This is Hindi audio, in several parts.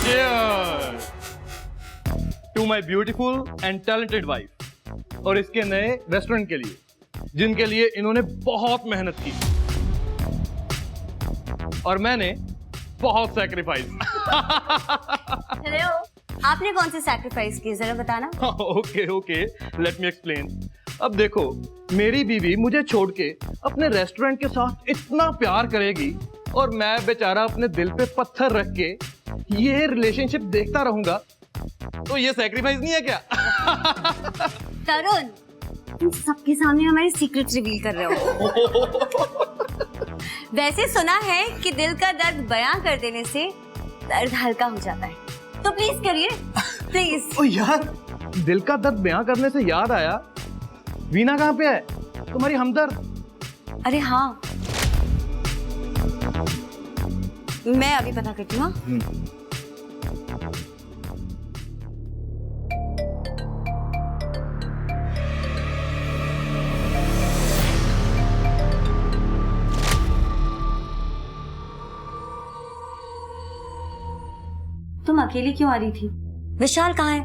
Cheers to my beautiful and talented wife और इसके नए रेस्टोरेंट के लिए, जिनके लिए इन्होंने बहुत मेहनत की और मैंने बहुत सैक्रिफाइस। हेलो, आपने कौन सी सैक्रिफाइस की जरा बताना। Okay, let me explain. अब देखो, मेरी बीवी मुझे छोड़ के अपने रेस्टोरेंट के साथ इतना प्यार करेगी और मैं बेचारा अपने दिल पे पत्थर रख के ये रिलेशनशिप देखता रहूंगा, तो ये सैक्रिफाइस नहीं है क्या? तरुण, तुम सबके सामने हमारे सीक्रेट रिवील कर रहे हो। वैसे सुना है कि दिल का दर्द बयां कर देने से दर्द हल्का हो जाता है, तो प्लीज करिए, प्लीज। ओ यार, दिल का दर्द बयां करने से याद आया, वीना कहाँ पे है, तुम्हारी हमदर्द? अरे हाँ, मैं अभी पता करती हूँ। तुम अकेली क्यों आ रही थी? विशाल कहाँ है?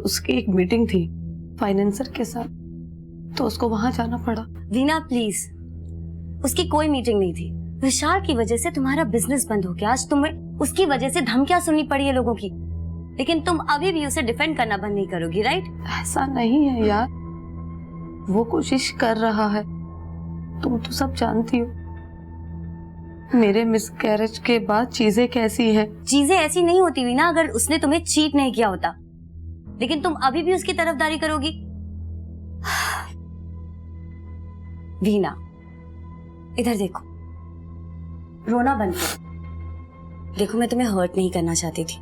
उसकी एक मीटिंग थी फाइनेंसर के साथ, तो उसको वहां जाना पड़ा। वीना प्लीज, उसकी कोई मीटिंग नहीं थी। विशाल की वजह से तुम्हारा बिजनेस बंद हो गया। आज तुम्हें उसकी वजह से धमकियां सुननी पड़ी है लोगों की, लेकिन तुम अभी भी उसे डिफेंड करना बंद नहीं करोगी, राइट? ऐसा नहीं है यार, वो कोशिश कर रहा है, तुम तो सब जानती हो मेरे मिसकैरेज के बाद चीजें कैसी हैं। चीजें ऐसी नहीं होती वीना अगर उसने तुम्हें चीट नहीं किया होता, लेकिन तुम अभी भी उसकी तरफदारी करोगी। वीना, इधर देखो, रोना बंद करो। देखो, मैं तुम्हें हर्ट नहीं करना चाहती थी,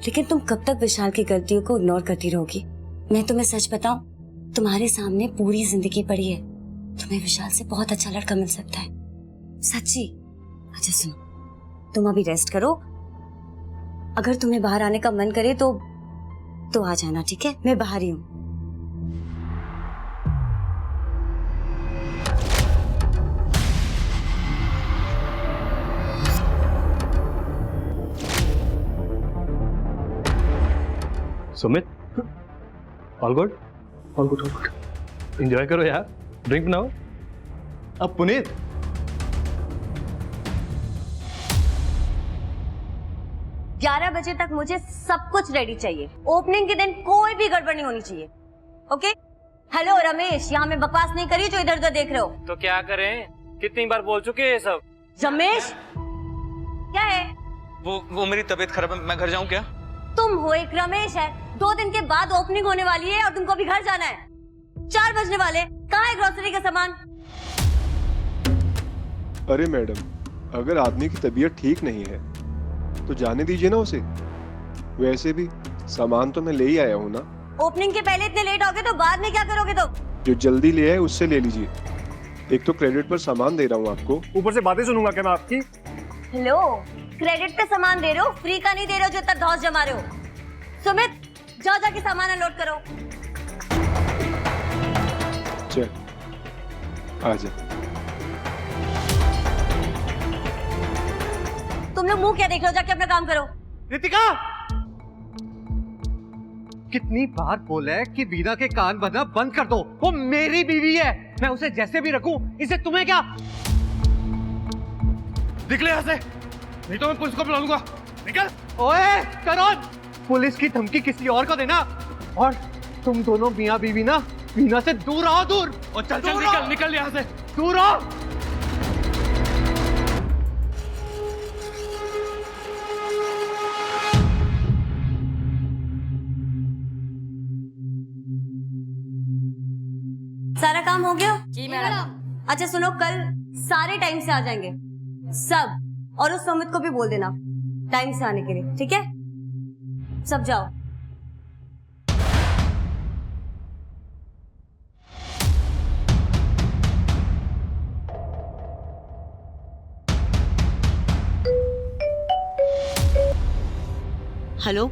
लेकिन तुम कब तक विशाल की गलतियों को इग्नोर करती रहोगी? मैं तुम्हें सच बताऊं, तुम्हारे सामने पूरी जिंदगी पड़ी है। तुम्हें विशाल से बहुत अच्छा लड़का मिल सकता है, सच्ची। अच्छा सुनो, तुम अभी रेस्ट करो, अगर तुम्हें बाहर आने का मन करे तो आ जाना, ठीक है? मैं बाहर ही हूं। Sumit, all good? All good, all good. Enjoy करो यार, ड्रिंक बनाओ। अब पुनीत, ग्यारह बजे तक मुझे सब कुछ रेडी चाहिए। ओपनिंग के दिन कोई भी गड़बड़ नहीं होनी चाहिए, ओके? हेलो रमेश, यहाँ मैं बकवास नहीं करी जो इधर उधर देख रहे हो। तो क्या करें, कितनी बार बोल चुके हैं ये सब। रमेश, क्या है? वो मेरी तबीयत खराब है, मैं घर जाऊं क्या? तुम हो एक रमेश है, 2 दिन के बाद ओपनिंग होने वाली है और तुमको अभी घर जाना है। 4 बजने वाले, कहाँ है ग्रोसरी का सामान? अरे मैडम, अगर आदमी की तबीयत ठीक नहीं है तो जाने दीजिए ना उसे। वैसे भी सामान तो मैं ले ही आया हूँ ना। ओपनिंग के पहले इतने लेट हो गए तो बाद में क्या करोगे तुम? जो जल्दी ले आए उससे ले लीजिए। एक तो क्रेडिट पर सामान दे रहा हूँ आपको, ऊपर से बातें सुनूंगा क्या मैं आपकी? हेलो, क्रेडिट पे सामान दे रहे हो, फ्री का नहीं दे रहे हो जो इतना धौंस जमा रहे हो। सुमित, जाओ जाके सामान अनलोड करो। चल आ जा। तुम लोग मुंह क्या देख रहे हो, जाके अपना काम करो। रितिका, कितनी बार बोला है कि वीना के कान भरना बंद कर दो। वो मेरी बीवी है, मैं उसे जैसे भी रखूं, इसे तुम्हें क्या? निकले यहाँ से, नहीं तो मैं पुलिस को बुला लूंगा। निकल। ओए करण, पुलिस की धमकी किसी और को देना, और तुम दोनों मियां बीवी ना वीना से दूर रहो, दूर। और चल चल निकल निकल यहाँ से, दूर रहो। सारा काम हो गया? जी मैडम। अच्छा सुनो, कल सारे टाइम से आ जाएंगे सब, और उस सुमित को भी बोल देना टाइम से आने के लिए, ठीक है? सब जाओ। हेलो,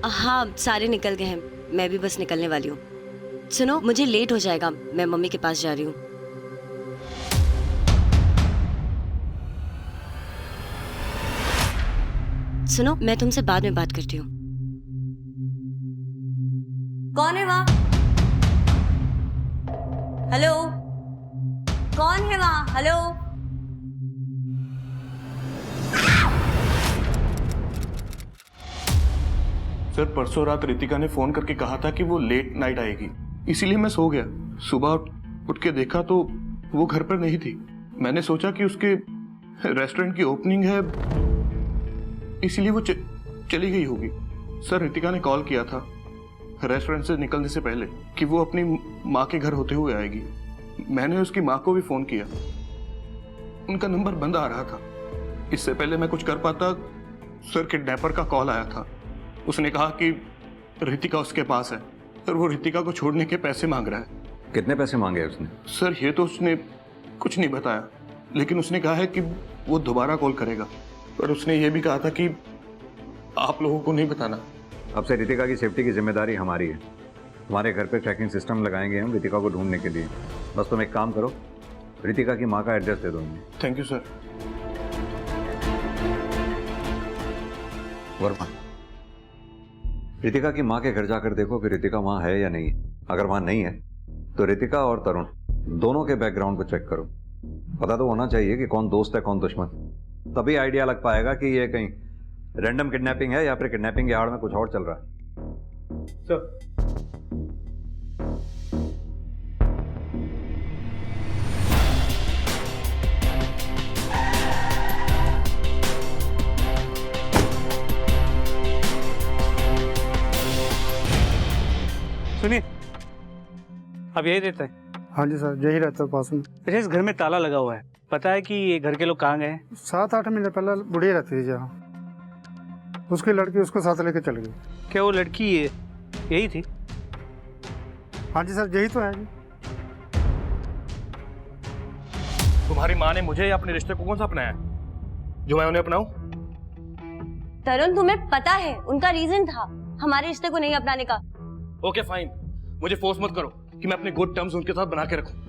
हाँ सारे निकल गए हैं, मैं भी बस निकलने वाली हूँ। सुनो, मुझे लेट हो जाएगा, मैं मम्मी के पास जा रही हूँ। सुनो, मैं तुमसे बाद में बात करती हूँ। कौन है वहाँ? हेलो, कौन है वहाँ? हेलो। सर, परसों रात रितिका ने फोन करके कहा था कि वो लेट नाइट आएगी, इसीलिए मैं सो गया। सुबह उठ के देखा तो वो घर पर नहीं थी। मैंने सोचा कि उसके रेस्टोरेंट की ओपनिंग है, इसीलिए वो चली गई होगी। सर, रितिका ने कॉल किया था रेस्टोरेंट से निकलने से पहले कि वो अपनी माँ के घर होते हुए आएगी। मैंने उसकी माँ को भी फोन किया, उनका नंबर बंद आ रहा था। इससे पहले मैं कुछ कर पाता, सर, किडनैपर का कॉल आया था। उसने कहा कि रितिका उसके पास है और वो रितिका को छोड़ने के पैसे मांग रहा है। कितने पैसे मांगे उसने? सर, ये तो उसने कुछ नहीं बताया, लेकिन उसने कहा है कि वो दोबारा कॉल करेगा। पर उसने ये भी कहा था कि आप लोगों को नहीं बताना। अब से रितिका की सेफ्टी की जिम्मेदारी हमारी है। तुम्हारे घर पे ट्रैकिंग सिस्टम लगाएंगे हम रितिका को ढूंढने के लिए। बस तुम एक काम करो, रितिका की माँ का एड्रेस दे दो हमें। Thank you sir. Verma, Ritika की माँ के घर जाकर देखो कि रितिका वहाँ है या नहीं। अगर वहाँ नहीं है तो रितिका और तरुण दोनों के बैकग्राउंड को चेक करो। पता तो होना चाहिए कि कौन दोस्त है कौन दुश्मन। तभी आइडिया लग पाएगा कि ये कहीं रैंडम किडनैपिंग है या फिर किडनैपिंग के आड़ में कुछ और चल रहा है। सर, सुनिए, अब यही रहता है? हाँ जी सर, यही रहता है पास में। अच्छा, इस घर में ताला लगा हुआ है, पता है कि ये घर के लोग कहाँ गए हैं? 7-8 महीने पहले बुढ़िया रहती थी जहाँ, उसकी लड़की उसको साथ लेके चल गई। क्या वो लड़की यही थी? हाँ जी सर, यही तो है जी। तुम्हारी माँ ने मुझे या अपने रिश्ते को कौन सा अपनाया जो मैं उन्हें अपनाऊं? तरुण, तुम्हें पता है उनका रीजन था हमारे रिश्ते को नहीं अपनाने का। ओके फाइन, मुझे फोर्स मत करो कि मैं अपने गुड टर्म्स उनके साथ बना के रखूं।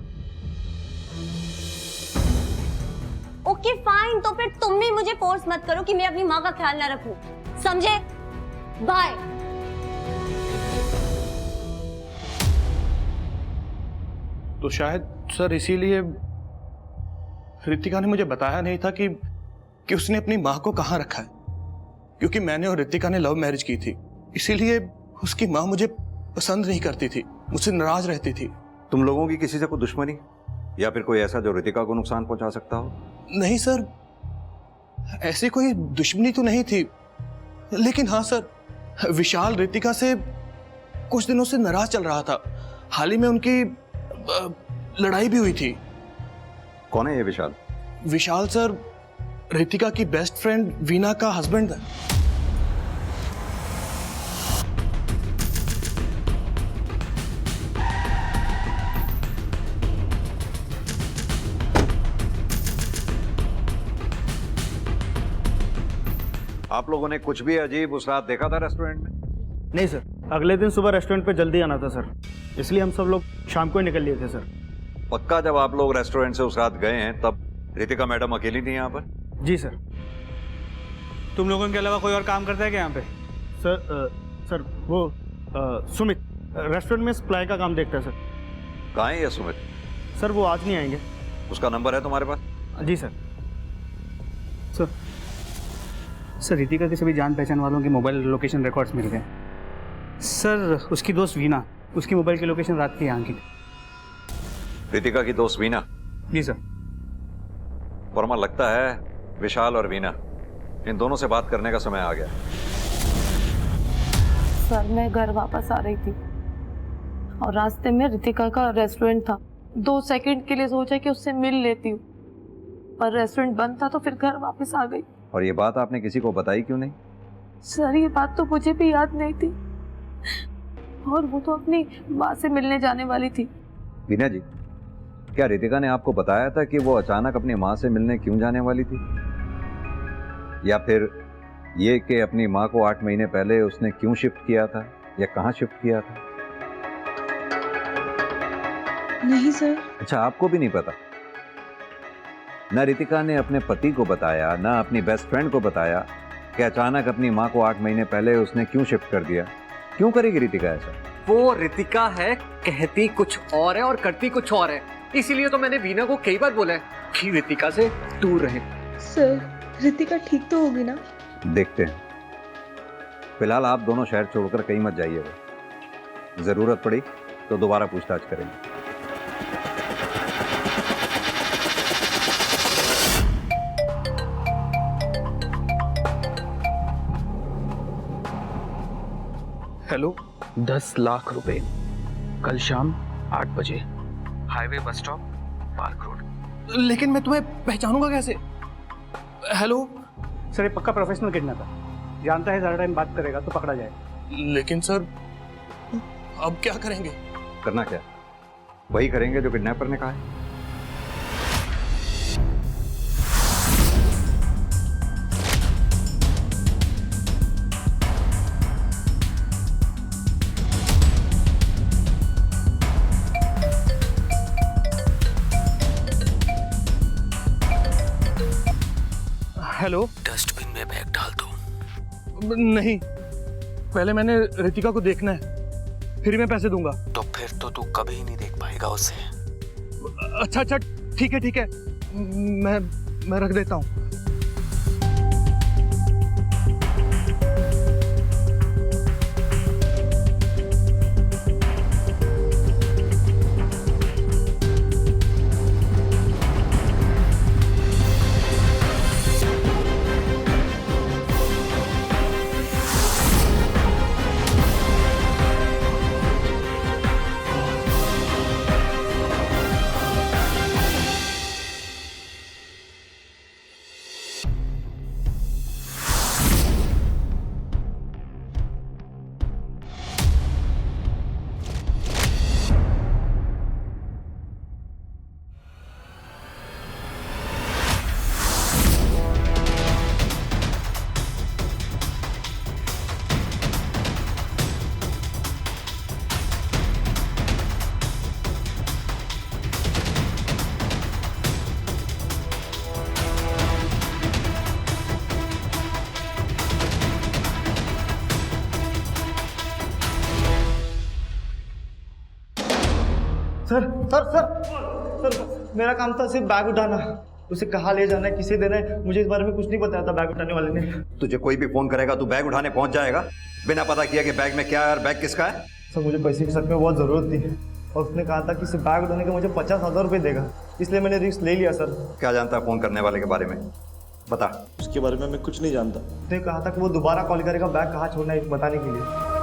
ओके फाइन, तो फिर तुम भी मुझे फोर्स मत करो कि मैं अपनी माँ का ख्याल ना रखूं, समझे? बाय। तो शायद सर इसीलिए रितिका ने मुझे बताया नहीं था कि उसने अपनी माँ को कहाँ रखा है, क्योंकि मैंने और रितिका ने लव मैरिज की थी। इसीलिए उसकी माँ मुझे पसंद नहीं करती थी, मुझसे नाराज रहती थी। तुम लोगों की किसी से कोई दुश्मनी या फिर कोई ऐसा जो रितिका को नुकसान पहुंचा सकता हो? नहीं सर, ऐसी कोई दुश्मनी तो नहीं थी, लेकिन हाँ सर, विशाल रितिका से कुछ दिनों से नाराज चल रहा था। हाल ही में उनकी लड़ाई भी हुई थी। कौन है ये विशाल? विशाल सर रितिका की बेस्ट फ्रेंड वीना का हस्बैंड है। आप लोगों ने कुछ भी अजीब उस रात देखा था रेस्टोरेंट में? नहीं सर, अगले दिन सुबह रेस्टोरेंट पे जल्दी आना था सर, इसलिए हम सब लोग शाम को ही निकल लिए थे सर। पक्का जब आप लोग रेस्टोरेंट से उस रात गए हैं तब रितिका मैडम अकेली थी यहाँ पर? जी सर। तुम लोगों के अलावा कोई और काम करता है क्या यहाँ पे? सर वो सुमित रेस्टोरेंट में सप्लाई का काम देखता है सर। कहाँ है ये सुमित? सर वो आज नहीं आएंगे। उसका नंबर है तुम्हारे पास? जी सर। सर, रितिका के सभी जान पहचान वालों के मोबाइल लोकेशन रिकॉर्ड्स मिल गए। सर, उसकी दोस्त वीना, उसकी मोबाइल की लोकेशन रात की यहाँ की। रितिका की दोस्त वीना? जी सर। वर्मा, लगता है विशाल और वीना इन दोनों से बात करने का समय आ गया। सर, मैं घर वापस आ रही थी और रास्ते में रितिका का रेस्टोरेंट था। 2 सेकंड के लिए सोचा कि उससे मिल लेती हूँ, पर रेस्टोरेंट बंद था तो फिर घर वापस आ गई। और ये बात आपने किसी को बताई क्यों नहीं? सर, ये बात तो मुझे भी याद नहीं थी, और वो तो अपनी माँ से मिलने जाने वाली थी। वीना जी, क्या रितिका ने आपको बताया था कि वो अचानक अपनी माँ से मिलने क्यों जाने वाली थी? या फिर ये कि अपनी माँ को 8 महीने पहले उसने क्यों शिफ्ट किया था या कहाँ शिफ्ट किया था? नहीं सर। अच्छा, आपको भी नहीं पता? न रितिका ने अपने पति को बताया, न अपनी बेस्ट फ्रेंड को बताया, कि अचानक अपनी माँ को 8 महीने पहले उसने क्यों शिफ्ट कर दिया? क्यों करेगी रितिका ऐसा? वो रितिका है, कहती कुछ और है और करती कुछ और है। इसीलिए तो मैंने वीना को कई बार बोला है कि रितिका से दूर रहे। सर, रितिका ठीक तो होगी ना? देखते हैं। फिलहाल आप दोनों शहर छोड़कर कहीं मत जाइएगा। जरूरत पड़ी तो दोबारा पूछताछ करेंगे। हेलो, 10 लाख रुपए कल शाम 8 बजे, highway bus stop, park road. लेकिन मैं तुम्हें पहचानूंगा कैसे? हेलो सर, ये पक्का प्रोफेशनल किडनैपर, जानता है ज़्यादा टाइम बात करेगा तो पकड़ा जाए। लेकिन सर, अब क्या करेंगे? करना क्या? वही करेंगे जो किडनैपर ने कहा है। हेलो, डस्टबिन में बैग डाल दो। नहीं, पहले मैंने रितिका को देखना है, फिर मैं पैसे दूंगा। तो फिर तो तू कभी नहीं देख पाएगा उसे। अच्छा अच्छा, ठीक है, मैं रख देता हूँ। सर सर सर सर, मेरा काम था सिर्फ बैग उठाना। उसे कहाँ ले जाना है, किसे देना है, मुझे इस बारे में कुछ नहीं बताया था बैग उठाने वाले ने। तुझे कोई भी फोन करेगा तू बैग उठाने पहुंच जाएगा बिना पता किया कि बैग में क्या है और बैग किसका है? सर, मुझे पैसे की सच में बहुत ज़रूरत थी और उसने कहा था कि इसे बैग उठाने का मुझे 50,000 रुपये देगा, इसलिए मैंने रिस्क ले लिया। सर, क्या जानता है फोन करने वाले के बारे में? बता। उसके बारे में मैं कुछ नहीं जानता। उसने कहा था कि वो दोबारा कॉल करेगा बैग कहाँ छोड़ना है बताने के लिए।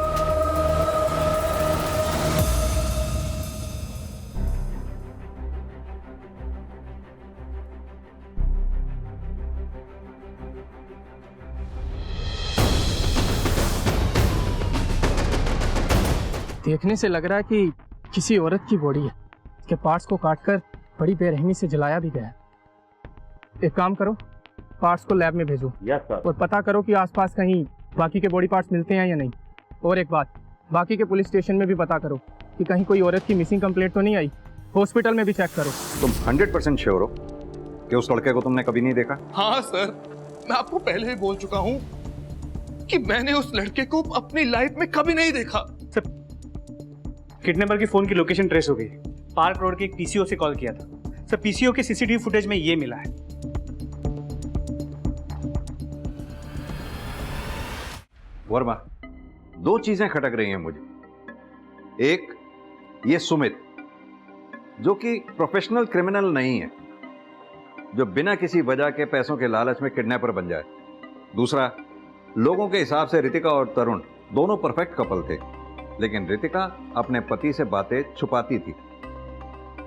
देखने से लग रहा है कि किसी औरत की बॉडी है। इसके पार्ट्स को काटकर बड़ी बेरहमी से जलाया भी गया है। एक काम करो, पार्ट्स को लैब में भेजो। Yes sir. और पता करो कि आसपास कहीं बाकी के बॉडी पार्ट्स मिलते हैं या नहीं। और एक बात, बाकी के पुलिस स्टेशन में भी पता करो कि कहीं कोई औरत की मिसिंग कंप्लेंट तो नहीं आई। हॉस्पिटल में भी चेक करो। तुम 100% श्योर हो कि उस लड़के को तुमने कभी नहीं देखा? हाँ सर, मैं आपको पहले ही बोल चुका हूँ कि मैंने उस लड़के को अपनी लाइफ में कभी नहीं देखा। सर, किडनैपर की फोन की लोकेशन ट्रेस हो गई। पार्क रोड के एक पीसीओ से कॉल किया था। सर, पीसीओ के सीसीटीवी फुटेज में ये मिला है। वर्मा, 2 चीजें खटक रही हैं मुझे। एक, ये सुमित जो कि प्रोफेशनल क्रिमिनल नहीं है, जो बिना किसी वजह के पैसों के लालच में किडनैपर बन जाए। दूसरा, लोगों के हिसाब से रितिका और तरुण दोनों परफेक्ट कपल थे, लेकिन रितिका अपने पति से बातें छुपाती थी।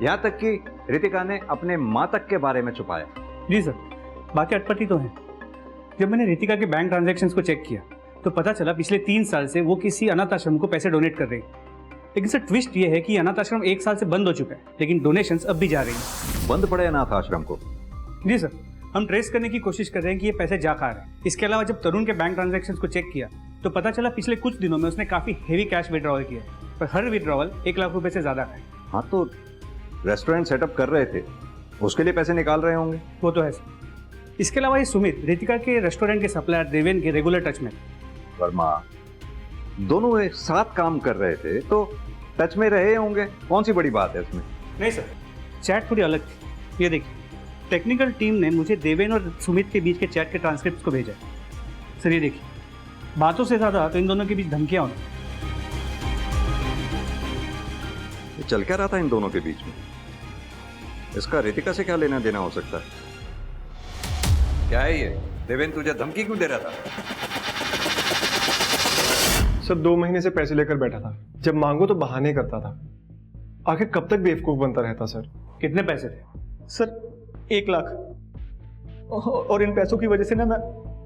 यहां तक कि रितिका ने अपने मां तक के बारे में छुपाया। जी सर, बाकी अटपटी तो है। जब मैंने रितिका के बैंक ट्रांजैक्शंस को चेक किया तो पता चला पिछले 3 साल से वो किसी अनाथ आश्रम को पैसे डोनेट कर रही है। लेकिन सर, ट्विस्ट ये है कि अनाथ आश्रम 1 साल से बंद हो चुका है, लेकिन डोनेशंस अब भी जा रही हैं। बंद पड़े अनाथ आश्रम को? जी सर, हम ट्रेस करने की कोशिश कर रहे हैं कि ये पैसे जा कहाँ रहे हैं। इसके अलावा जब तरुण के बैंक ट्रांजैक्शंस को चेक किया तो पता चला पिछले कुछ दिनों में उसने काफी हेवी कैश विड्रॉवल किया है, पर हर विड्रॉवल 1 लाख रुपए से ज्यादा है। हाँ, तो रेस्टोरेंट सेटअप कर रहे थे, उसके लिए पैसे निकाल रहे होंगे। वो तो है सर, इसके अलावा ये सुमित रितिका के रेस्टोरेंट के सप्लायर देवेन के रेगुलर टच में। वर्मा, दोनों एक साथ काम कर रहे थे तो टच में रहे होंगे, कौन सी बड़ी बात है इसमें? नहीं सर, चैट थोड़ी अलग थी। ये देखिए, टेक्निकल टीम ने मुझे देवेन और सुमित के बीच के चैट के ट्रांसक्रिप्ट को भेजा है। सर ये देखिए, बातों से ज्यादा तो इन दोनों के बीच धमकियां होती। ये चल क्या रहा था इन दोनों के बीच में? इसका रितिका से क्या लेना देना हो सकता है? क्या है ये? देवेन तुझे धमकी क्यों दे रहा था? सर 2 महीने से पैसे लेकर बैठा था, जब मांगो तो बहाने करता था। आखिर कब तक बेवकूफ बनता रहता सर? कितने पैसे थे? सर 1 लाख, और इन पैसों की वजह से ना मैं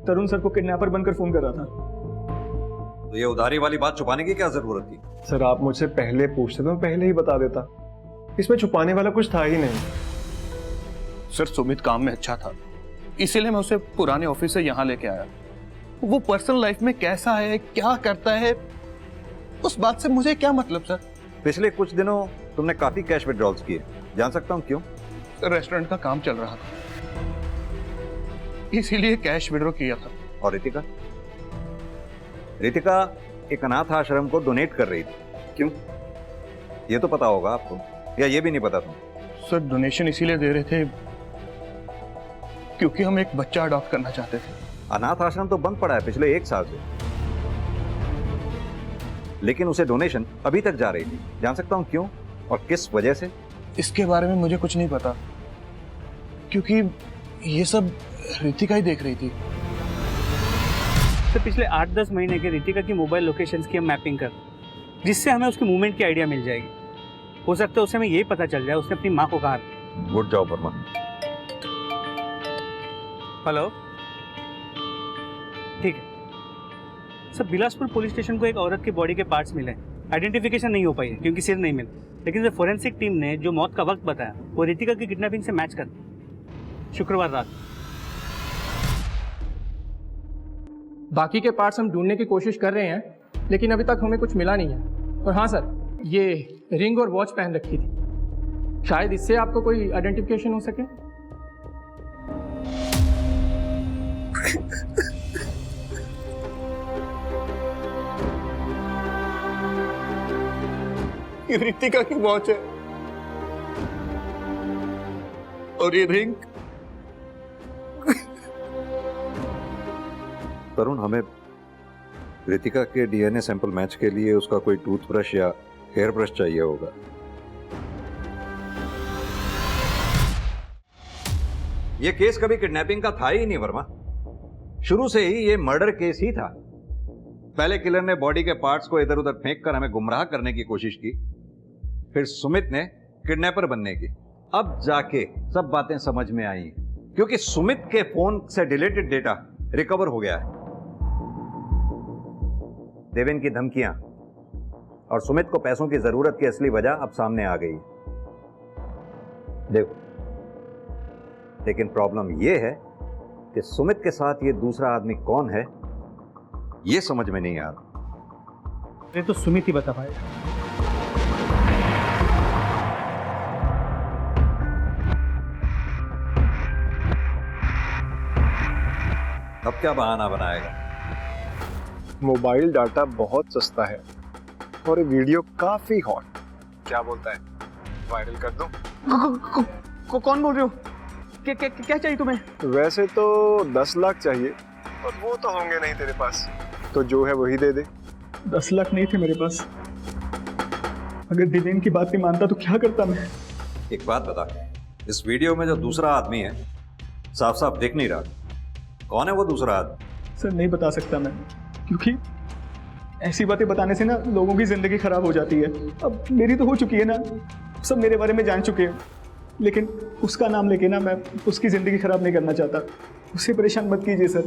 तरुण सर को किडनैपर बनकर फोन कर रहा था। तो ये उधारी वाली बात छुपाने की क्या जरूरत थी? सर आप मुझसे पहले पूछते तो मैं पहले ही बता देता, इसमें छुपाने वाला कुछ था ही नहीं। सर सुमित काम में अच्छा था, इसीलिए मैं उसे पुराने ऑफिस से यहाँ लेके आया। वो पर्सनल लाइफ में कैसा है, क्या करता है, उस बात से मुझे क्या मतलब सर? पिछले कुछ दिनों तुमने काफी कैश विड्रॉल्स किए, जान सकता हूँ क्यों? रेस्टोरेंट का काम चल रहा था, इसीलिए कैश विड्रॉ किया था। और रितिका? रितिका एक अनाथ आश्रम को डोनेट कर रही थी, क्यों? ये तो पता होगा आपको, या ये भी नहीं पता तुम? सर डोनेशन इसीलिए दे रहे थे क्योंकि हम एक बच्चा अडॉप्ट करना चाहते थे। अनाथ आश्रम तो बंद पड़ा है पिछले 1 साल से, लेकिन उसे डोनेशन अभी तक जा रही थी, जान सकता हूं क्यों और किस वजह से? इसके बारे में मुझे कुछ नहीं पता, क्योंकि ये सब रितिका ही देख रही थी। तो पिछले 8-10 महीने के रितिका की मोबाइल लोकेशंस की हम मैपिंग कर, जिससे हमें उसके मूवमेंट की आइडिया मिल जाएगी। हो सकता है उससे हमें यही पता चल जाए उसने अपनी माँ को कहा। Good job Verma. हेलो, ठीक है सर। बिलासपुर पुलिस स्टेशन को एक औरत की बॉडी के पार्ट्स मिले, आइडेंटिफिकेशन नहीं हो पाई है क्योंकि सिर नहीं मिला, लेकिन जो फोरेंसिक टीम ने जो मौत का वक्त बताया वो रितिका की किडनैपिंग से मैच करती, शुक्रवार रात। बाकी के पार्ट्स हम ढूंढने की कोशिश कर रहे हैं, लेकिन अभी तक हमें कुछ मिला नहीं है। और हाँ सर, ये रिंग और वॉच पहन रखी थी, शायद इससे आपको कोई आइडेंटिफिकेशन हो सके। ये रितिका की वॉच है और ये रिंग। तरुण, हमें रितिका के डीएनए सैंपल मैच के लिए उसका कोई टूथब्रश या हेयर ब्रश चाहिए होगा। यह केस कभी किडनैपिंग का था ही नहीं वर्मा, शुरू से ही ये मर्डर केस ही था। पहले किलर ने बॉडी के पार्ट्स को इधर उधर फेंक कर हमें गुमराह करने की कोशिश की, फिर सुमित ने किडनैपर बनने की। अब जाके सब बातें समझ में आई, क्योंकि सुमित के फोन से डिलीटेड डेटा रिकवर हो गया है। देवेन की धमकियां और सुमित को पैसों की जरूरत की असली वजह अब सामने आ गई। देखो, लेकिन प्रॉब्लम यह है कि सुमित के साथ ये दूसरा आदमी कौन है, ये समझ में नहीं आ रहा। ये तो सुमित ही बता पाएगा। अब क्या बहाना बनाएगा? मोबाइल डाटा बहुत सस्ता है और ये वीडियो काफी हॉट, क्या बोलता है, वायरल कर दो? कौन बोल रहे हो? क्या चाहिए तुम्हें? वैसे तो 10 लाख चाहिए, और वो तो होंगे नहीं तेरे पास, तो जो है वही दे दे। 10 लाख नहीं थे मेरे पास। अगर देवेन की बात नहीं मानता तो क्या करता मैं? एक बात बता, इस वीडियो में जो दूसरा आदमी है साफ साफ दिख नहीं रहा, कौन है वो दूसरा आदमी? सर नहीं बता सकता मैं, क्योंकि ऐसी बातें बताने से ना लोगों की जिंदगी खराब हो जाती है। अब मेरी तो हो चुकी है ना, सब मेरे बारे में जान चुके हैं, लेकिन उसका नाम लेके ना मैं उसकी जिंदगी खराब नहीं करना चाहता। उसे परेशान मत कीजिए सर।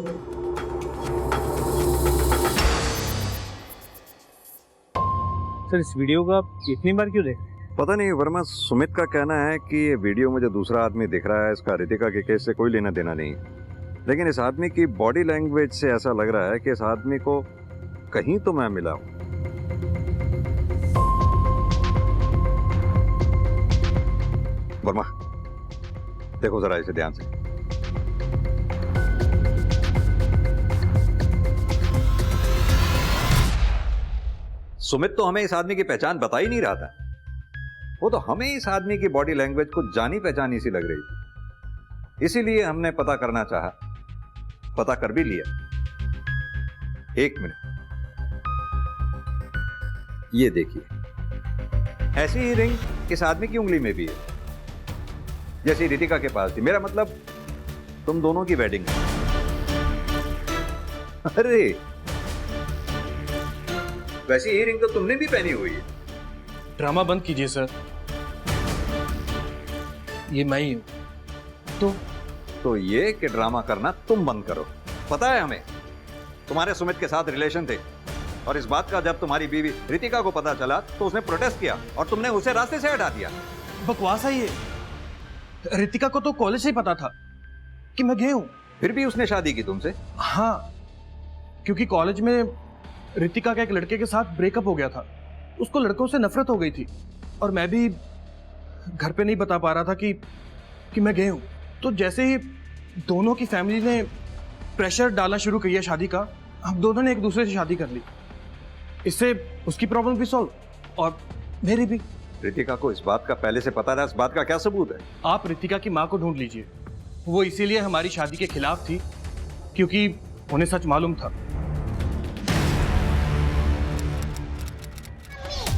सर इस वीडियो को आप इतनी बार क्यों देख? पता नहीं वर्मा, सुमित का कहना है कि ये वीडियो में जो दूसरा आदमी दिख रहा है इसका रितिका के केस से कोई लेना देना नहीं, लेकिन इस आदमी की बॉडी लैंग्वेज से ऐसा लग रहा है कि इस आदमी को कहीं तो मैं मिला हूं। वर्मा, देखो जरा इसे ध्यान से। सुमित तो हमें इस आदमी की पहचान बता ही नहीं रहा था। वो तो हमें इस आदमी की बॉडी लैंग्वेज को जानी पहचानी सी लग रही थी, इसीलिए हमने पता करना चाहा, पता कर भी लिया। एक मिनट, ये देखिए, ऐसी ही रिंग इस आदमी की उंगली में भी है, जैसी रितिका के पास थी। मेरा मतलब तुम दोनों की वेडिंग है। अरे वैसी ही रिंग तो तुमने भी पहनी हुई है। ड्रामा बंद कीजिए सर, ये मैं ही हूं। तो ये कि ड्रामा करना तुम बंद करो। पता है हमें तुम्हारे सुमित के साथ रिलेशन थे, और इस बात का जब तुम्हारी बीवी रितिका को पता चला तो उसने प्रोटेस्ट किया और तुमने उसे रास्ते से हटा दिया। बकवास है ये। रितिका को तो कॉलेज से ही पता था कि मैं गया हूं। फिर भी उसने शादी की तुमसे? हाँ, क्योंकि कॉलेज में रितिका का एक लड़के के साथ ब्रेकअप हो गया था। उसको लड़कों से नफरत हो गई थी, और मैं भी घर पे नहीं बता पा रहा था कि मैं गया हूं। तो जैसे ही दोनों की फैमिली ने प्रेशर डालना शुरू किया शादी का, हम दोनों ने एक दूसरे से शादी कर ली। इससे उसकी प्रॉब्लम भी सॉल्व और मेरी भी। रितिका को इस बात का पहले से पता था? इस बात का क्या सबूत है? आप रितिका की माँ को ढूंढ लीजिए। वो इसीलिए हमारी शादी के खिलाफ थी क्योंकि उन्हें सच मालूम था।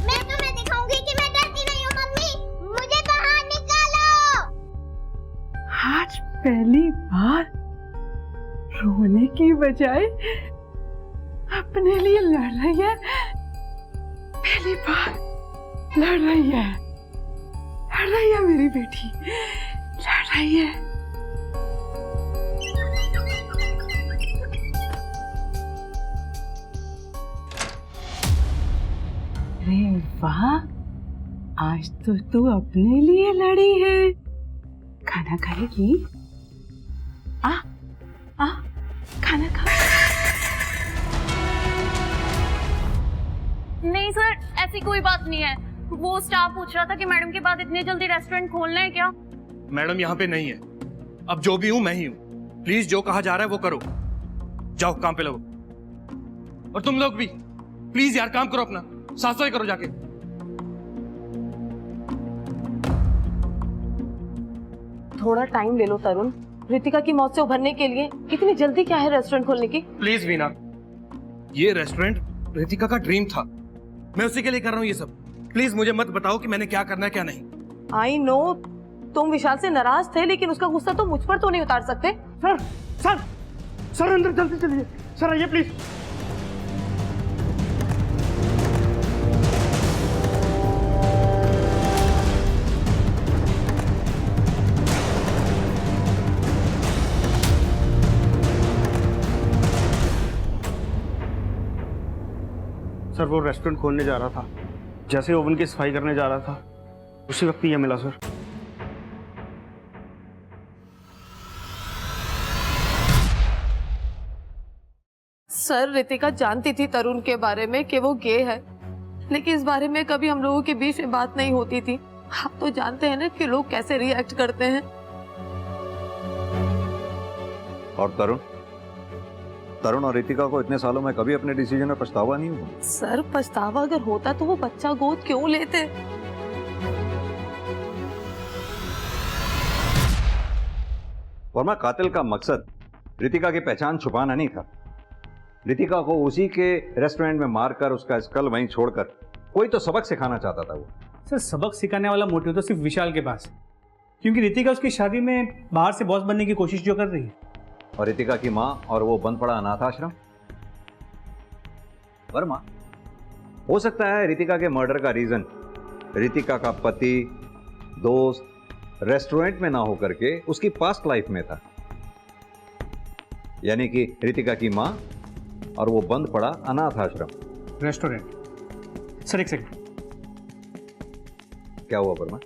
मैं तुम्हें दिखाऊंगी कि मैं डरती नहीं हूँ। मम्मी, मुझे बाहर निकालो। आज पहली बार रोने की बजाय अपने लिए लड़ रही है। पहली बार लड़ रही है मेरी बेटी, लड़ रही है। अरे वाह, आज तो तू अपने लिए लड़ी है। खाना खाएगी? आ खाना खा। नहीं सर, ऐसी कोई बात नहीं है। वो स्टाफ पूछ रहा था कि मैडम के बाद इतनी जल्दी रेस्टोरेंट खोलना है क्या? मैडम यहाँ पे नहीं है। अब जो भी हूं मैं ही हूं। प्लीज जो कहा जा रहा है वो करो। जाओ काम पे लगो। और तुम लोग भी प्लीज यार काम करो, अपना साफ सफाई करो जाके। थोड़ा टाइम ले लो तरुण। रितिका की मौत से उभरने के लिए इतनी जल्दी क्या है रेस्टोरेंट खोलने की? प्लीज वीना, ये रेस्टोरेंट रितिका का ड्रीम था। मैं उसी के लिए कर रहा हूँ ये सब। प्लीज मुझे मत बताओ कि मैंने क्या करना है क्या नहीं। आई नो तुम विशाल से नाराज थे, लेकिन उसका गुस्सा तो मुझ पर तो नहीं उतार सकते। सर सर सर अंदर जल्दी चलिए। सर आइए प्लीज। सर वो रेस्टोरेंट खोलने जा रहा था, जैसे ओवन की सफाई करने जा रहा था उसी वक्त ये मिला सर। सर रितिका जानती थी तरुण के बारे में कि वो गे है, लेकिन इस बारे में कभी हम लोगों के बीच में बात नहीं होती थी। आप तो जानते हैं ना कि लोग कैसे रिएक्ट करते हैं। और तरुण और रितिका को इतने सालों में कभी अपने डिसीजन में पछतावा नहीं हुआ? सर पछतावा अगर होता तो वो बच्चा गोद क्यों लेते? वर्मा, कातिल का मकसद रितिका की पहचान छुपाना नहीं था। रितिका को उसी के रेस्टोरेंट में मारकर उसका स्कल वहीं छोड़कर कोई तो सबक सिखाना चाहता था वो। सर सबक सिखाने वाला मोटिव तो सिर्फ विशाल के पास है, क्योंकि रितिका उसकी शादी में बाहर से बॉस बनने की कोशिश जो कर रही है। और रितिका की माँ और वो बंद पड़ा अनाथ आश्रम। वर्मा, हो सकता है रितिका के मर्डर का रीजन रितिका का पति, दोस्त रेस्टोरेंट में ना होकर के उसकी पास्ट लाइफ में था, यानी कि रितिका की माँ और वो बंद पड़ा अनाथ आश्रम। रेस्टोरेंट। सर एक सेकंड। क्या हुआ वर्मा?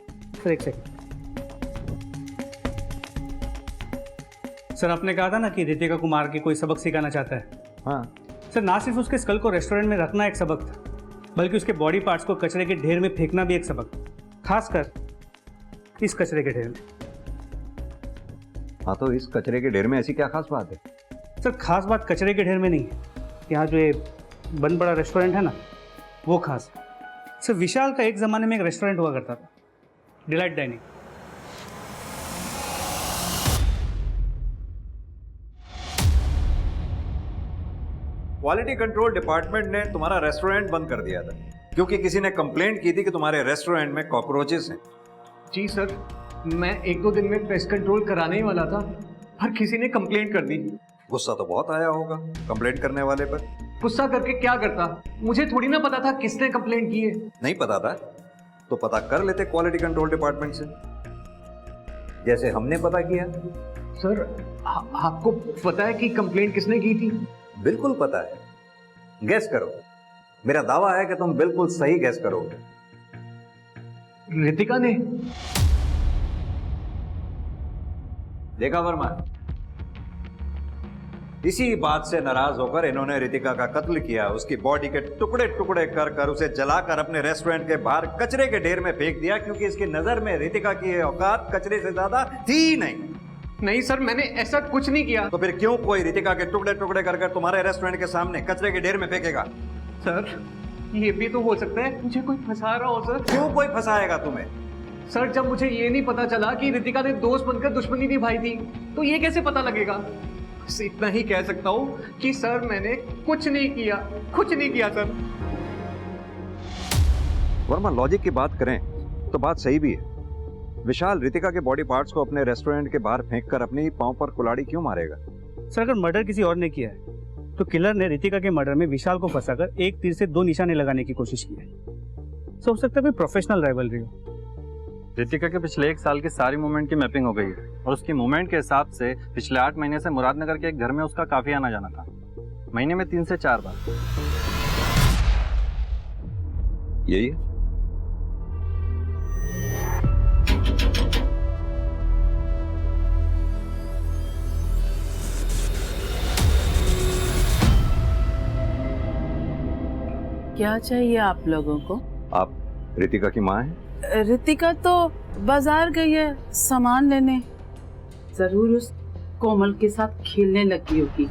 सर एक सेकंड। सर आपने कहा था ना कि रितिका को मार के कोई सबक सिखाना चाहता है। हाँ सर, ना सिर्फ उसके स्कल को रेस्टोरेंट में रखना एक सबक था, बल्कि उसके बॉडी पार्ट्स को कचरे के ढेर में फेंकना भी एक सबक, खासकर इस कचरे के ढेर में। हाँ, तो इस कचरे के ढेर में ऐसी क्या खास बात है? सर खास बात कचरे के ढेर में नहीं है। यहाँ जो ये बंद बड़ा रेस्टोरेंट है ना, वो खास। सर विशाल का एक ज़माने में एक रेस्टोरेंट हुआ करता था, delight dining. Quality control department ने तुम्हारा रेस्टोरेंट बंद कर दिया था क्योंकि किसी ने कंप्लेंट की थी कि तुम्हारे रेस्टोरेंट में कॉकरोचेस हैं। जी सर, मैं 1-2 दिन में पेस्ट कंट्रोल कराने ही वाला था, पर किसी ने कंप्लेंट कर दी। गुस्सा तो बहुत आया होगा कंप्लेंट करने वाले पर। गुस्सा करके क्या करता, मुझे थोड़ी ना पता था किसने कंप्लेंट की है। नहीं पता था तो पता कर लेते क्वालिटी कंट्रोल डिपार्टमेंट से, जैसे हमने पता किया। सर आपको पता है कि कंप्लेंट किसने की थी? बिल्कुल पता है, गैस करो। मेरा दावा है कि तुम बिल्कुल सही गैस करोगे। रितिका ने? देखा वर्मा, इसी बात से नाराज होकर इन्होंने रितिका का कत्ल किया, उसकी बॉडी के टुकड़े टुकड़े कर कर उसे जलाकर अपने रेस्टोरेंट के बाहर कचरे के ढेर में फेंक दिया, क्योंकि इसकी नजर में रितिका की औकात कचरे से ज्यादा थी नहीं। नहीं सर, मैंने ऐसा कुछ नहीं किया। तो फिर क्यों कोई रितिका के टुकड़े टुकड़े कर कर तुम्हारे रेस्टोरेंट के सामने कचरे के ढेर में फेंकेगा? सर ये भी तो हो सकता है मुझे कोई फंसा रहा हो। सर क्यों कोई फंसाएगा तुम्हें? सर जब मुझे ये नहीं पता चला कि रितिका ने दोस्त बनकर दुश्मनी निभाई थी, तो ये कैसे पता लगेगा? बस इतना ही कह सकता हूँ कि सर मैंने कुछ नहीं किया, कुछ नहीं किया सर। वर्मा, लॉजिक की बात करें तो बात सही भी है। विशाल रितिका के बॉडी पार्ट्स को अपने रेस्टोरेंट के बाहर फेंककर अपने ही पांव पर कुल्हाड़ी क्यों मारेगा? सर अगर मर्डर किसी और ने किया है तो किलर ने रितिका के मर्डर में विशाल को फंसाकर एक तीर से 2 निशाने लगाने की कोशिश की है। हो सकता है कोई प्रोफेशनल राइवलरी हो। रितिका के पिछले 1 साल की सारी मूवमेंट की मैपिंग हो गई है और उसकी मूवमेंट के हिसाब से पिछले 8 महीने से मुरादनगर के एक घर में उसका काफी आना जाना था, महीने में 3 से 4 बार। यही है? क्या चाहिए आप लोगों को? आप रितिका की माँ हैं? रितिका तो बाजार गई है सामान लेने, जरूर उस कोमल के साथ खेलने लगी होगी।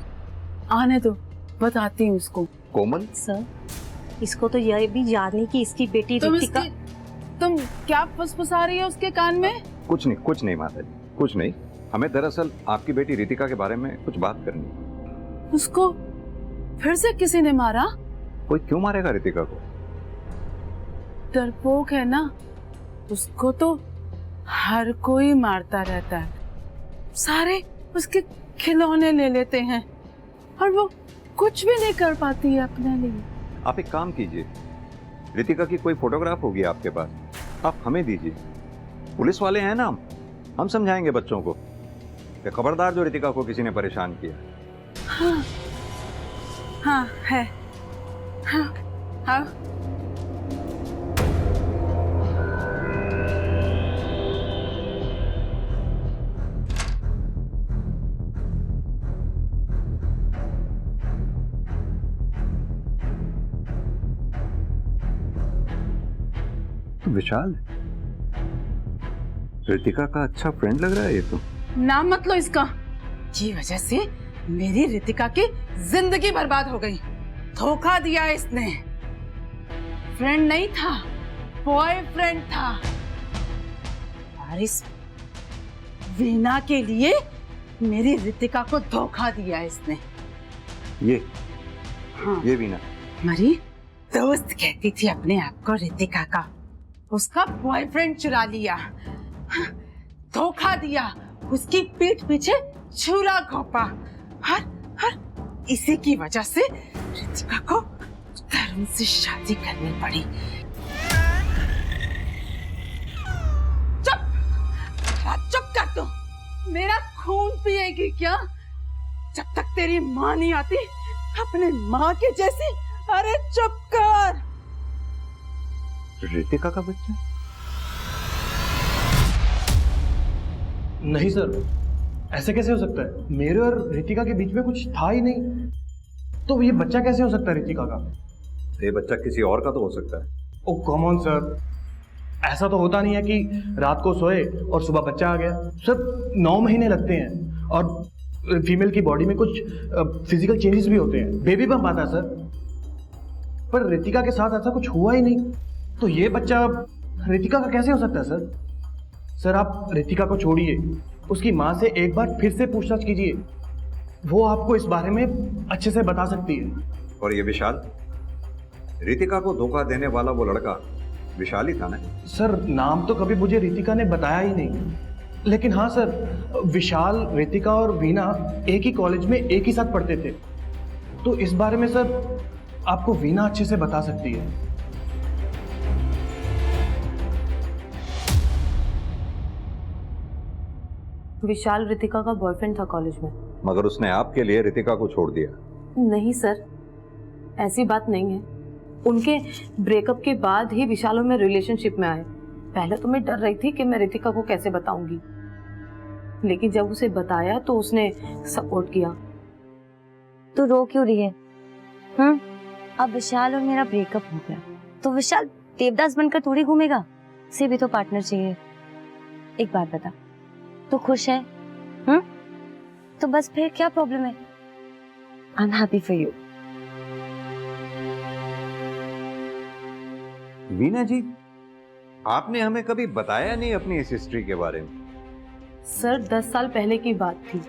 आने दो, बताती हूँ उसको। कोमल? सर इसको तो यह भी याद नहीं कि इसकी बेटी रितिका। तुम क्या फुसफुसा रही हो उसके कान में? कुछ नहीं माता जी, कुछ नहीं। हमें दरअसल आपकी बेटी रितिका के बारे में कुछ बात करनी है। उसको फिर से किसी ने मारा? कोई क्यों मारेगा रितिका को? डरपोक है ना, उसको तो हर कोई मारता रहता है। सारे उसके खिलौने ले लेते हैं और वो कुछ भी नहीं कर पाती है अपने लिए। आप एक काम कीजिए, रितिका की कोई फोटोग्राफ होगी आपके पास, आप हमें दीजिए। पुलिस वाले हैं ना, हम समझाएंगे बच्चों को कि खबरदार जो रितिका को किसी ने परेशान किया। हाँ है, हाँ हाँ। तो विशाल रितिका का अच्छा फ्रेंड लग रहा है ये तो। नाम मत लो इसका, जी वजह से मेरी रितिका की जिंदगी बर्बाद हो गई। धोखा दिया इसने। फ्रेंड नहीं था, बॉयफ्रेंड था। और इस वीना के लिए मेरी रितिका को धोखा दिया इसने। ये वीना हमारी दोस्त कहती थी अपने आप को रितिका का, उसका बॉयफ्रेंड चुरा लिया, धोखा दिया, उसकी पीठ पीछे छुरा घोंपा। हर इसी की वजह से रितिका को तरुण से शादी करनी पड़ी। चुप कर तू, मेरा खून पिएगी क्या? जब तक तेरी माँ नहीं आती अपने माँ के जैसी। अरे चुप कर। रितिका का बच्चा? नहीं सर, ऐसे कैसे हो सकता है? मेरे और रितिका के बीच में कुछ था ही नहीं, तो ये बच्चा कैसे हो सकता है रितिका का? ये बच्चा किसी और का तो हो सकता है। ओ कम ऑन सर, ऐसा तो होता नहीं है कि रात को सोए और सुबह बच्चा आ गया। सर 9 महीने लगते हैं और फीमेल की बॉडी में कुछ फिजिकल चेंजेस भी होते हैं, बेबी बम्प आता है सर। पर रितिका के साथ ऐसा कुछ हुआ ही नहीं, तो ये बच्चा रितिका का कैसे हो सकता है सर? सर आप रितिका को छोड़िए, उसकी माँ से एक बार फिर से पूछताछ कीजिए, वो आपको इस बारे में अच्छे से बता सकती है। और ये विशाल, रितिका को धोखा देने वाला वो लड़का विशाल ही था ना? सर नाम तो कभी मुझे रितिका ने बताया ही नहीं, लेकिन हाँ सर, विशाल, रितिका और वीना एक ही कॉलेज में एक ही साथ पढ़ते थे, तो इस बारे में सर आपको वीना अच्छे से बता सकती है। विशाल रितिका का बॉयफ्रेंड था कॉलेज में। मगर उसने आपके लिए रितिका को छोड़ दिया। नहीं सर, ऐसी बात नहीं है। उनके ब्रेकअप के बाद ही विशाल और मैं रिलेशनशिप में आए। पहले तो मैं डर रही थी कि मैं रितिका को कैसे बताऊंगी, लेकिन जब उसे बताया तो उसने सपोर्ट किया। तू रो क्यों रही है? अब विशाल और मेरा ब्रेकअप हो गया तो विशाल देवदास बनकर थोड़ी घूमेगा, उसे भी तो पार्टनर चाहिए। एक बात बता, तो खुश है? तो बस फिर क्या प्रॉब्लम है? I am happy for you. Veena ji, आपने हमें कभी बताया नहीं अपनी इस हिस्ट्री के बारे में। सर 10 साल पहले की बात थी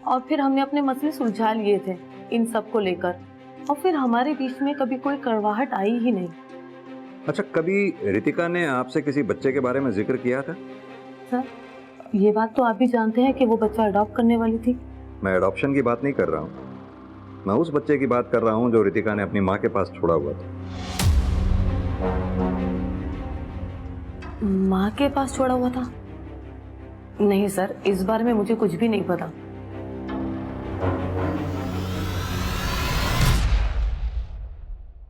और फिर हमने अपने मसले सुलझा लिए थे इन सब को लेकर, और फिर हमारे बीच में कभी कोई कड़वाहट आई ही नहीं। अच्छा, कभी रितिका ने आपसे किसी बच्चे के बारे में जिक्र किया था? सर ये बात तो आप भी जानते हैं कि वो बच्चा अडॉप्ट करने वाली थी। मैं अडॉप्शन की बात नहीं कर रहा हूँ, मैं उस बच्चे की बात कर रहा हूँ जो रितिका ने अपनी माँ के पास छोड़ा हुआ था। माँ के पास छोड़ा हुआ था? नहीं सर, इस बारे में मुझे कुछ भी नहीं पता।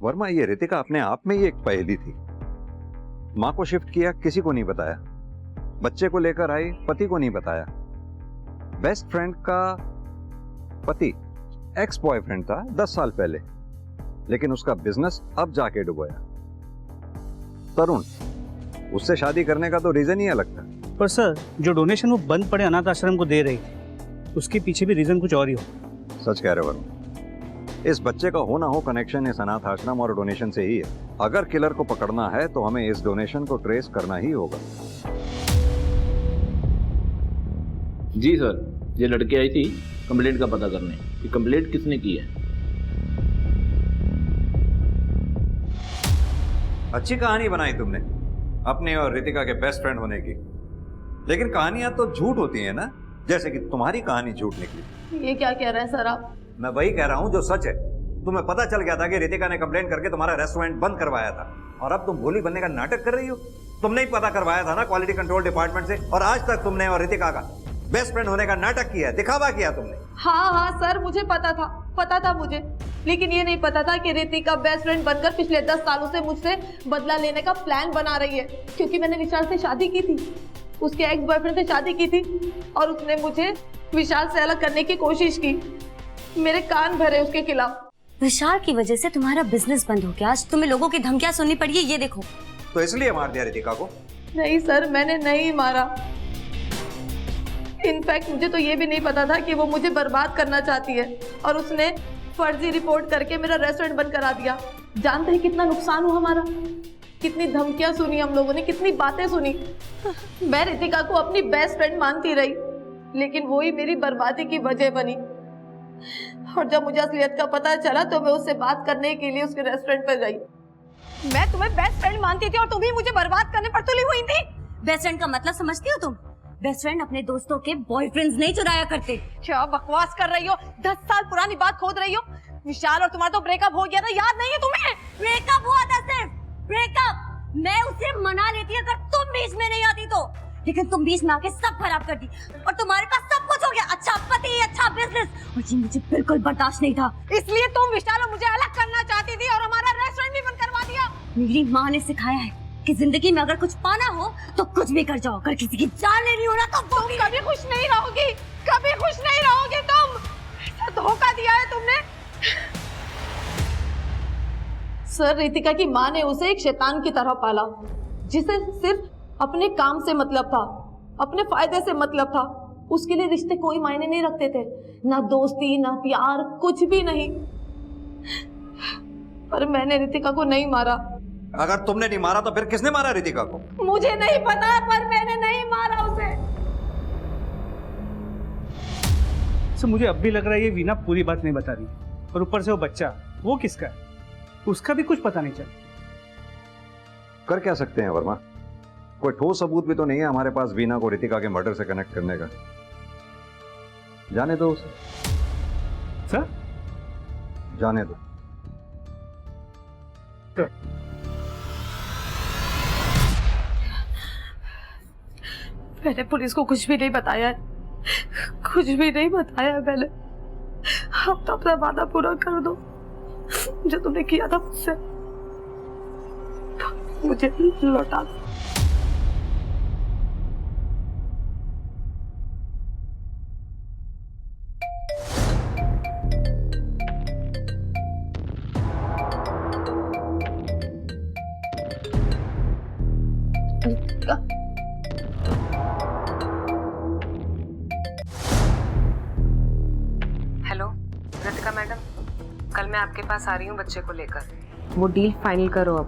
वर्मा, ये रितिका अपने आप में ही एक पहेली थी। माँ को शिफ्ट किया, किसी को नहीं बताया। बच्चे को लेकर आई, पति को नहीं बताया। बेस्ट फ्रेंड का पति एक्स बॉयफ्रेंड था 10 साल पहले, लेकिन उसका बिजनेस अब जाके डुबोया। तरुण, उससे शादी करने का तो रीजन ही अलग था। पर सर, जो डोनेशन वो बंद पड़े अनाथ आश्रम को दे रही थी, उसके पीछे भी रीजन कुछ और ही हो। सच कह रहे वर्मा, इस बच्चे का हो ना हो कनेक्शन इस अनाथ आश्रम और डोनेशन से ही है। अगर किलर को पकड़ना है तो हमें इस डोनेशन को ट्रेस करना ही होगा। जी सर, ये लड़की आई थी कंप्लेंट का पता करने कि कंप्लेंट किसने की है। अच्छी कहानी बनाई तुमने अपने और रितिका के बेस्ट फ्रेंड होने की, लेकिन कहानियां तो झूठ होती हैं ना, जैसे कि तुम्हारी कहानी झूठ निकली। ये क्या कह रहे हैं सर आप? मैं वही कह रहा हूं जो सच है। तुम्हें पता चल गया था कि रितिका ने कंप्लेंट करके तुम्हारा रेस्टोरेंट बंद करवाया था, और अब तुम भोली बनने का नाटक कर रही हो। तुमने ही पता करवाया था ना क्वालिटी कंट्रोल डिपार्टमेंट से, और आज तक तुमने और रितिका का बेस्ट फ्रेंड होने का नाटक किया, दिखावा किया तुमने। हाँ सर, मुझे पता था मुझे, लेकिन ये नहीं पता था कि रितिका बेस्ट फ्रेंड बनकर पिछले 10 सालों से मुझसे बदला लेने का प्लान बना रही है। क्योंकि मैंने विशाल से शादी की थी, उसके एक्स बॉयफ्रेंड से शादी की थी, और उसने मुझे विशाल से अलग करने की कोशिश की। मेरे कान भरे उसके खिलाफ। विशाल की वजह से तुम्हारा बिजनेस बंद हो गया, आज तुम्हें लोगों की धमकियां सुननी पड़ी है, ये देखो। तो इसलिए मार दिया रितिका को? नहीं सर, मैंने नहीं मारा। इनफैक्ट मुझे तो ये भी नहीं पता था कि वो मुझे बर्बाद करना चाहती है, और उसने फर्जी रिपोर्ट करके मेरा रेस्टोरेंट बंद करा दिया। जानते हैं कितना नुकसान हुआ हमारा, कितनी धमकियां सुनी हम लोगों ने, कितनी बातें सुनी। मैं रितिका को अपनी बेस्ट फ्रेंड मानती रही, लेकिन वो ही मेरी बर्बादी की वजह बनी। और जब मुझे असलियत का पता चला तो मैं उससे बात करने के लिए उसके रेस्टोरेंट पर गई। मैं तुम्हें बेस्ट फ्रेंड मानती थी और तुम ही मुझे बर्बाद करने पर तुली हुई थी। बेस्ट फ्रेंड का मतलब समझती हो तुम? बेस्ट फ्रेंड अपने दोस्तों के बॉयफ्रेंड्स नहीं चुराया करते। क्या बकवास कर रही हो? 10 साल पुरानी बात खोद रही हो। विशाल और तुम्हारा तो ब्रेकअप हो गया था, याद नहीं है तुम्हें? ब्रेकअप हुआ था, सिर्फ ब्रेकअप। मैं उसे मना लेती अगर तुम बीच में नहीं आती तो, लेकिन तुम बीच में आके सब खराब कर दी, और तुम्हारे पास सब कुछ हो गया, अच्छा पति, अच्छा बिजनेस, और ये मुझे बिल्कुल बर्दाश्त नहीं था। इसलिए तुम विशाल और मुझे अलग करना चाहती थी और हमारा रेस्टोरेंट भी बंद करवा दिया। मेरी माँ ने सिखाया है कि जिंदगी में अगर कुछ पाना हो तो कुछ भी कर जाओ, अगर किसी की जान लेनी हो ना तो तुम कभी खुश नहीं रहोगी, कभी खुश नहीं रहोगी तुम। ऐसा धोखा दिया है तुमने। सर, रितिका की माँ ने उसे एक शैतान की तरह पाला, जिसे सिर्फ अपने काम से मतलब था, अपने फायदे से मतलब था। उसके लिए रिश्ते कोई मायने नहीं रखते थे, ना दोस्ती, ना प्यार, कुछ भी नहीं। पर मैंने रितिका को नहीं मारा। अगर तुमने नहीं मारा तो फिर किसने मारा रितिका को? मुझे नहीं पता, पर मैंने नहीं मारा उसे। सर मुझे अब भी लग रहा है ये वीना पूरी बात नहीं बता रही, और ऊपर से वो बच्चा, वो किसका है उसका भी कुछ पता नहीं चला। कर क्या सकते हैं वर्मा? कोई ठोस सबूत भी तो नहीं है हमारे पास वीना को रितिका के मर्डर से कनेक्ट करने का। जाने दो उसे। सर जाने दो। मैंने पुलिस को कुछ भी नहीं बताया, कुछ भी नहीं बताया मैंने। अब तो अपना वादा पूरा कर दो जो तुमने किया था मुझसे, मुझे लौटा दो। हेलो रितिका मैडम, कल मैं आपके पास आ रही हूँ बच्चे को लेकर। वो डील फाइनल करो अब,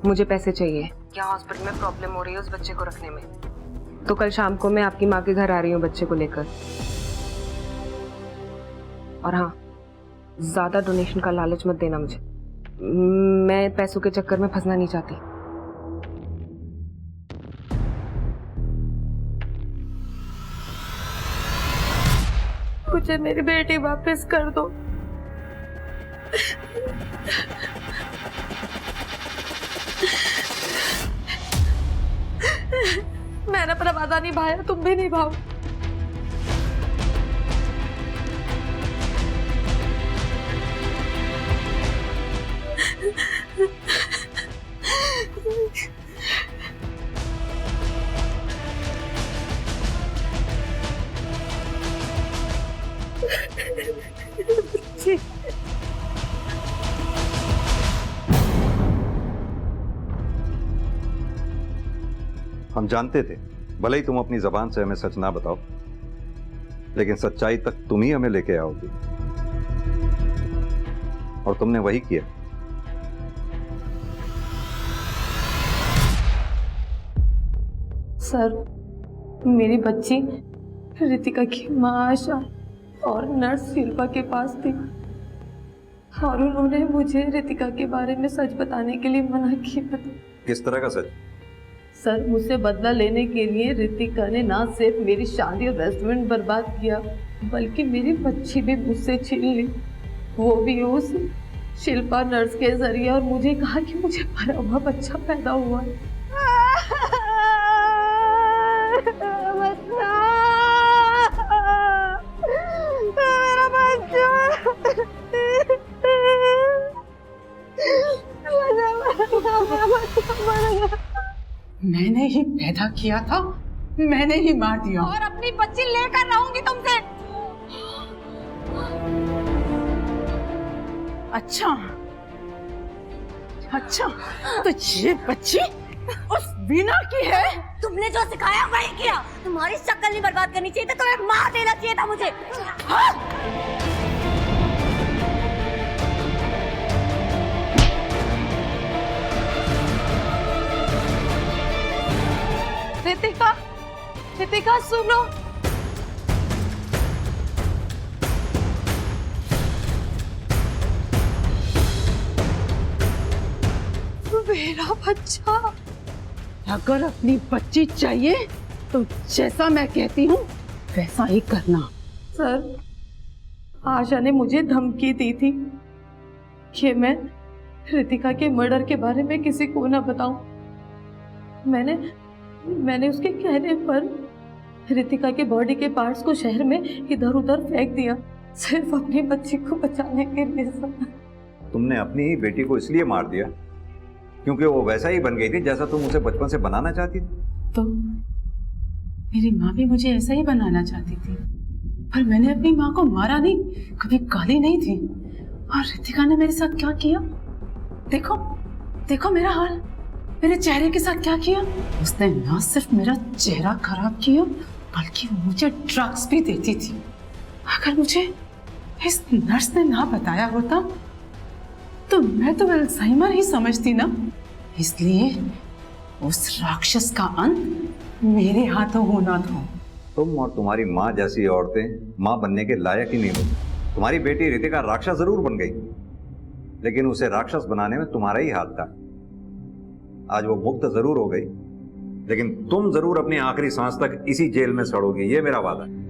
मुझे पैसे चाहिए। यहाँ हॉस्पिटल में प्रॉब्लम हो रही है उस बच्चे को रखने में, तो कल शाम को मैं आपकी माँ के घर आ रही हूँ बच्चे को लेकर। और हाँ, ज्यादा डोनेशन का लालच मत देना मुझे, मैं पैसों के चक्कर में फंसना नहीं चाहती। मुझे मेरी बेटी वापस कर दो। मैंने अपना वादा निभाया, तुम भी निभाओ। हम जानते थे, भले ही तुम अपनी जबान से हमें सच ना बताओ, लेकिन सच्चाई तक तुम ही हमें लेके आओगे, और तुमने वही किया। सर, मेरी बच्ची रितिका की माँ आशा और नर्स शिल्पा के पास थी, और उन्होंने मुझे रितिका के बारे में सच बताने के लिए मना किया। किस तरह का सच? सर, मुझसे बदला लेने के लिए रितिका ने ना सिर्फ मेरी शादी और रेस्टोरेंट बर्बाद किया, बल्कि मेरी बच्ची भी मुझसे छीन ली, वो भी उस शिल्पा नर्स के जरिए, और मुझे कहा कि मुझे मरा हुआ बच्चा पैदा हुआ है। मेरा बच्चा मैंने ही पैदा किया था, मैंने ही मार दिया, और अपनी बच्ची लेकर रहूंगी तुमसे। अच्छा अच्छा, तो ये बच्ची उस वीना की है? तुमने जो सिखाया वही किया। तुम्हारी शक्ल नहीं बर्बाद करनी चाहिए थी, तुम्हें मार देना चाहिए था मुझे। रितिका, रितिका सुनो। मेरा बच्चा। अगर अपनी बच्ची चाहिए तो जैसा मैं कहती हूँ वैसा ही करना। सर, आशा ने मुझे धमकी दी थी कि मैं रितिका के मर्डर के बारे में किसी को ना बताऊं। मैंने उसके कहने पर रितिका के बॉडी के पार्ट्स को शहर में इधर उधर फेंक दिया, सिर्फ अपनी बच्ची को बचाने के लिए। तुमने अपनी ही बेटी को इसलिए मार दिया क्योंकि वो वैसा ही बन गई थी जैसा तुम उसे बचपन से बनाना चाहती थी। तो मेरी माँ भी मुझे ऐसा ही बनाना चाहती थी, पर मैंने अपनी माँ को मारा नहीं, कभी गाली नहीं थी। और रितिका ने मेरे साथ क्या किया? देखो देखो मेरा हाल, मेरे चेहरे के साथ क्या किया। उसने ना सिर्फ मेरा चेहरा खराब किया, बल्कि मुझे ड्रग्स भी देती थी। अगर मुझे इस नर्स ने ना बताया होता तो मैं तो अल्जाइमर ही समझती ना, इसलिए उस राक्षस का अंत मेरे हाथों होना था। तुम और तुम्हारी माँ जैसी औरतें माँ बनने के लायक ही नहीं होती। तुम्हारी बेटी रितिका राक्षस जरूर बन गई, लेकिन उसे राक्षस बनाने में तुम्हारा ही हाथ था। आज वो मुक्त जरूर हो गई, लेकिन तुम जरूर अपनी आखिरी सांस तक इसी जेल में सड़ोगी, ये मेरा वादा है।